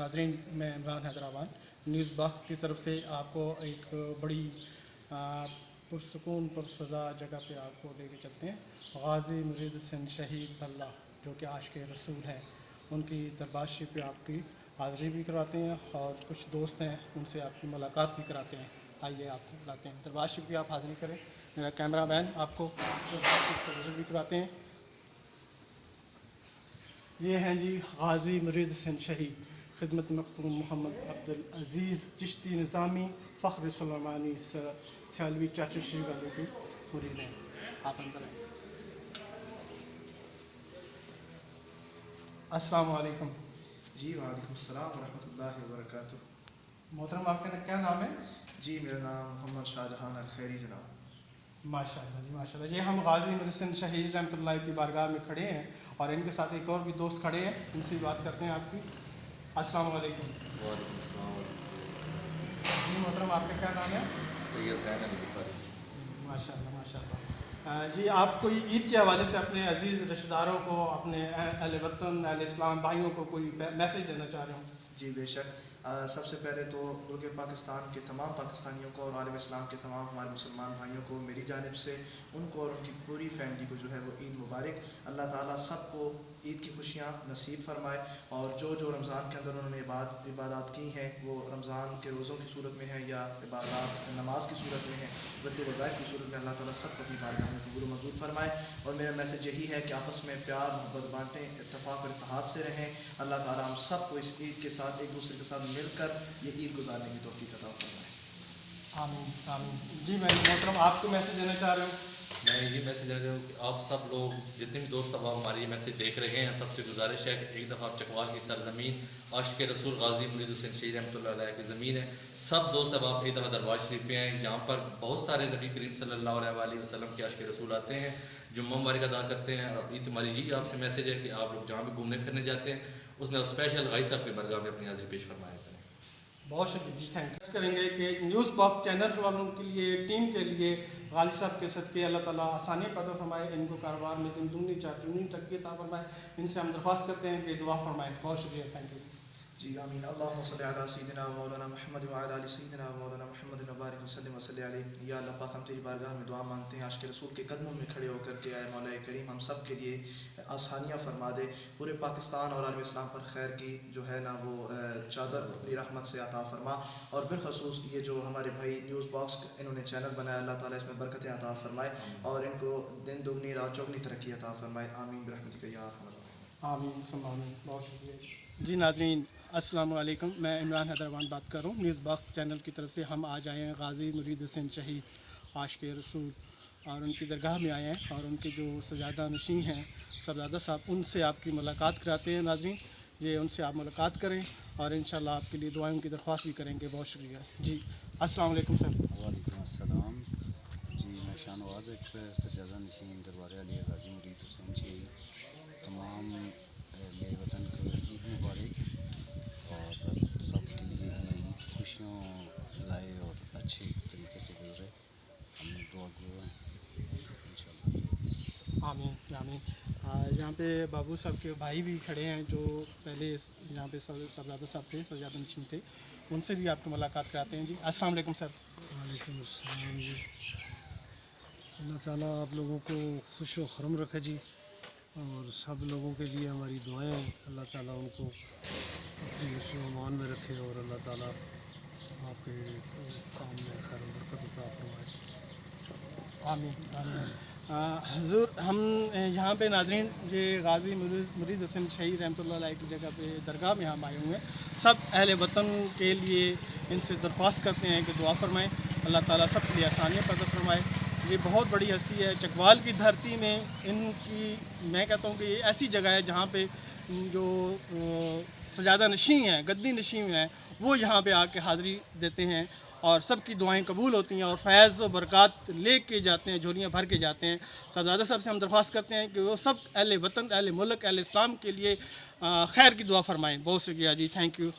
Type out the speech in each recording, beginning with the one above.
नाज़रीन, मैं Imran Hyderabad news box की तरफ से आपको एक बड़ी पुरसकून पुरफ़ज़ा जगह पे आपको लेके चलते हैं। गाज़ी मुरीद हुसैन शहीद भल्ला जो कि आशिक़ रसूल हैं, उनकी दरबारशी पे आपकी हाज़िरी भी करवाते हैं और कुछ दोस्त हैं उनसे आपकी मुलाकात भी कराते हैं। आइए आपको बुलाते हैं, दरबारशी पे आप हाज़िरी करें। मेरा कैमरा मैन आपको विज़िट भी कराते हैं। ये हैं जी गाज़ी मुरीद हुसैन शहीद खिदमत मखदूम मोहम्मद अब्दुल अज़ीज़ चिश्ती निज़ामी फ़ख्र सुलेमानी सियालवी चाचा श्री वाले के मुरीद हैं। आप अंदर आए। अस्सलाम वालेकुम। जी वालेकुम अस्सलाम वरहमतुल्लाहि वबरकातुह। मोहतरम, आपका क्या नाम है? जी मेरा नाम मोहम्मद शाहजहान अल खैरी जनाब। माशाअल्लाह जी, माशाअल्लाह। ये हम गाज़ी मुरीद हुसैन शहीद रहमतुल्लाह की बारगाह में खड़े हैं और इनके साथ एक और भी दोस्त खड़े हैं, इनसे बात करते हैं आपकी। अस्सलाम वालेकुम। वालेकुम अस्सलाम जी मोहतरम, आपका क्या नाम है? सैयद ज़ैन अली बुखारी। माशाअल्लाह माशाअल्लाह। जी, आप कोई ईद के हवाले से अपने अज़ीज़ रिश्तेदारों को, अपने अहले वतन अहले इस्लाम भाइयों को कोई मैसेज देना चाह रहे हो? जी बेशक। सबसे पहले तो मुल्क पाकिस्तान के तमाम पाकिस्तानियों को और आलम इस्लाम के तमाम हमारे मुसलमान भाइयों को मेरी जानिब से उनको और उनकी पूरी फैमिली को जो है वो ईद मुबारक। अल्लाह ताला सबको ईद की खुशियाँ नसीब फरमाए और जो जो रमज़ान के अंदर उन्होंने इबादत की हैं वो रमज़ान के रोज़ों की सूरत में है या इबादत नमाज की सूरत में है, वक़्त वज़ाइफ की सूरत में, अल्लाह ताला सबको अपनी बारगाह में कबूल मंजूर फरमाए। और मेरा मैसेज यही है कि आपस में प्यार मोहब्बत बांटें, इत्तेफाक और इत्तेहाद से रहें। अल्लाह ताला हम सबको इस ईद के साथ एक दूसरे के साथ मिलकर ये ईद गुजारने की तौफीक अता फरमाए। आमीन आमीन। जी मैं मोहतरम, आपको मैसेज देना चाह रहे हो? मैं ये मैसेज दे रहा हूँ कि आप सब लोग जितने भी दोस्त अब हमारी ये मैसेज देख रहे हैं, सबसे गुजारिश है कि एक दफ़ा आप चकवाल की सरज़मीन आशिक़ रसूल गाज़ी मुरीद हुसैन शहीद रहमतुल्लाह अलैह की ज़मीन है, सब दोस्त अब आप एक दफ़ा दरबार शरीफ पे आएँ, जहाँ पर बहुत सारे नबी करीम सल्लल्लाहु अलैहि वसल्लम के आशिक़ रसूल आते हैं, जुम्मा मुबारक अदा करते हैं। और ईद हमारी यही आपसे मैसेज है कि आप लोग जहाँ भी घूमने फिरने जाते हैं उसमें आप स्पेशल गाज़ी साहब की बरगाह में अपनी हाज़िरी पेश फरमाया करें। बहुत शुक्रिया जी, थैंक यू। करेंगे कि न्यूज़ बॉक्स चैनल वालों के लिए, टीम के लिए गाज़ी साहब के सदक़े अल्लाह ताला आसानी पैदा फरमाए, इनको कारोबार में दिन दूनी चार चुनी तरक्की अता फरमाए। इनसे हम दरख्वास्त करते हैं कि दुआ फरमाएँ। बहुत शुक्रिया, थैंक यू जी आमीन। अल्लाहुम्मा सल्लि अला सय्यिदिना मौलाना मुहम्मद व अला आलि सय्यिदिना मौलाना मुहम्मद व बारिक वसल्लिम वसल्लि अलैहि। या अल्लाह पाक, हम तेरी बारगाह में दुआ मांगते हैं, आशिक़ रसूल के कदमों में खड़े होकर के आए मौला करीम हम सब के लिए आसानियाँ फरमा दे। पूरे पाकिस्तान और आलम इस्लाम पर खैर की जो है ना वो चादर अपनी रहमत से अता फरमा। और बिलखसूस ये जो हमारे भाई न्यूज़ बॉक्स इन्होंने चैनल बनाया, अल्लाह ताला इसमें बरकतें अता फरमाए और इनको दिन दुगनी रात चौगनी तरक्की अता फरमाए। आमीन बिरहमतिका या अरहमर राहिमीन। आमीन सुम्मा आमीन। बहुत शुक्रिया जी। नाज़रीन अस्सलाम वालेकुम, मैं इमरान हैदराबाद बात कर रहा हूँ। न्यूज़ बॉक्स चैनल की तरफ से हम आज आए हैं गाज़ी मुरीद हुसैन शहीद आशिक़ रसूल और उनकी दरगाह में आए हैं और उनके जो सजादा नशीं हैं सरदादा साहब, उनसे आपकी मुलाकात कराते हैं। नाज़रीन ये उनसे आप मुलाकात करें और इंशाअल्लाह आपके लिए दुआओं की दरख्वास्त भी करेंगे। बहुत शुक्रिया जी। अस्सलाम वालेकुम सर। वालेकुम अस्सलाम जी। मैं शाहनवाज़ अख्तर सजादा नशीन दरबार अली गाज़ी मुरीद हुसैन शहीद तमाम अहले वतन को ईद मुबारक और सबके लिए ईद खुशियों लाए और अच्छे तरीके से गुजरे। हम दुआ गो हैं इंशाअल्लाह। आमीन आमीन। यहाँ पे बाबू साहब के भाई भी खड़े हैं जो पहले यहाँ पे सरदादा साहब थे, सजादा नशीन थे, उनसे भी आपकी मुलाकात कराते हैं जी। अस्सलाम वालेकुम सर। वालेकुम अस्सलाम जी। अल्लाह ताला आप लोगों को खुश व खुर्म रखे जी और सब लोगों के लिए हमारी दुआएं हैं। अल्लाह ताला उनको अपनी ईमान में रखे और अल्लाह ताला आपके काम में खैर बरकत अता फरमाए। आमीन आमीन। हुज़ूर, हम यहाँ पे नाज़रीन ये गाज़ी मुरीद हुसैन शहीद रहमतुल्लाह अलैह की जगह पे दरगाह में हम आए हुए हैं। सब अहले वतन के लिए इनसे दरख्वास्त करते हैं कि दुआ फरमाएँ, अल्लाह ताला सब के लिए आसानियाँ पैदा फरमाए। ये बहुत बड़ी हस्ती है, चकवाल की धरती में इनकी मैं कहता हूँ कि ये ऐसी जगह है जहाँ पे जो सजादा नशीं हैं, गद्दी नशीं हैं, वो यहाँ पे आके हाज़िरी देते हैं और सबकी दुआएं कबूल होती हैं और फैज़ व बरक़ात ले के जाते हैं, झोलियाँ भर के जाते हैं। सरदादा साहब से हम दरख्वास्त करते हैं कि वो सब अहले वतन, अहले मुल्क, अहले इस्लाम के लिए खैर की दुआ फरमाएँ। बहुत शुक्रिया जी, थैंक यू।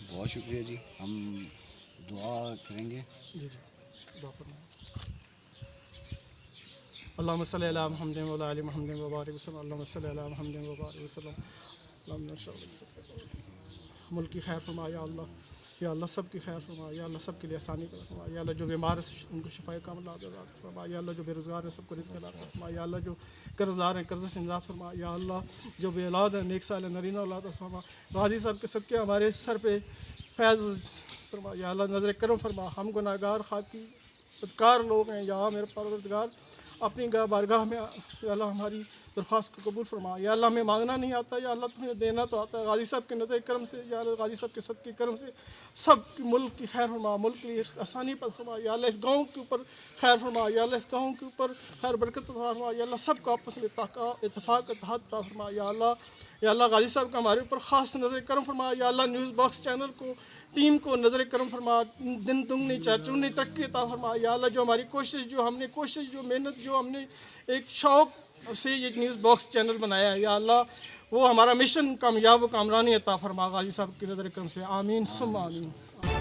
बहुत शुक्रिया जी, हम दुआ करेंगे। जी जी, दुआ फरमाएँ। अल्लाहुम्मा सल्लि अला मुहम्मद व अला आलि मुहम्मद व बारिक वसल्लम। अल्लाहुम्मा सल्लि अला मुहम्मद व बारिक वसल्लम। मुल्क की खैर फरमा या अल्लाह सब की खैर फरमा या अल्लाह सब के लिए आसानी कर फरमा या अल्लाह जो बीमार है उनको शिफाए कामिल अता फरमा या अल्लाह जो बेरोज़गार है सबको रिज़्क़ अता फरमा या अल्लाह जो कर्ज़दार हैं कर्ज़ से निजात फरमा या अल्लाह जो बे औलाद है नेक साल नरीना औलाद अता फरमा गाजी साहब के सदक़े हमारे सर पे फैज़ फरमा या अल्लाह नज़र करम फरमा हम गुनाहगार खाकी बदकार लोग हैं या मेरे परवरदिगार अपनी बारगाह में या अल्लाह हमारी दरख्वास्त को कबूल फरमा या अल्लाह हमें मांगना नहीं आता या अल्लाह तुम्हें देना तो आता है गाजी साहब के नज़र करम से या अल्लाह गाजी साहब के सदक़े करम से सब मुल्क की खैर फरमा मुल्क के लिए आसानी पर फरमा या अल्लाह इस गाँव के ऊपर खैर फरमा या अल्लाह इस गाँव के ऊपर खैर बरकत फरमा या अल्लाह सबको आपस में इत्तफाक इत्तेहाद फरमा या अल्लाह गाजी साहब का हमारे ऊपर ख़ास नज़र करम फरमा या अल्लाह न्यूज़ बॉक्स चैनल को टीम को नज़र करम फरमा दिन दुगनी चौगुनी तरक्की अता फरमा या अल्लाह जो हमारी कोशिश जो मेहनत जो हमने एक शौक़ से ये न्यूज़ बॉक्स चैनल बनाया है या अल्लाह वो हमारा मिशन कामयाब व कामरानी अता फरमा गाजी साहब की नज़र करम से आमीन सुम्मा आमीन।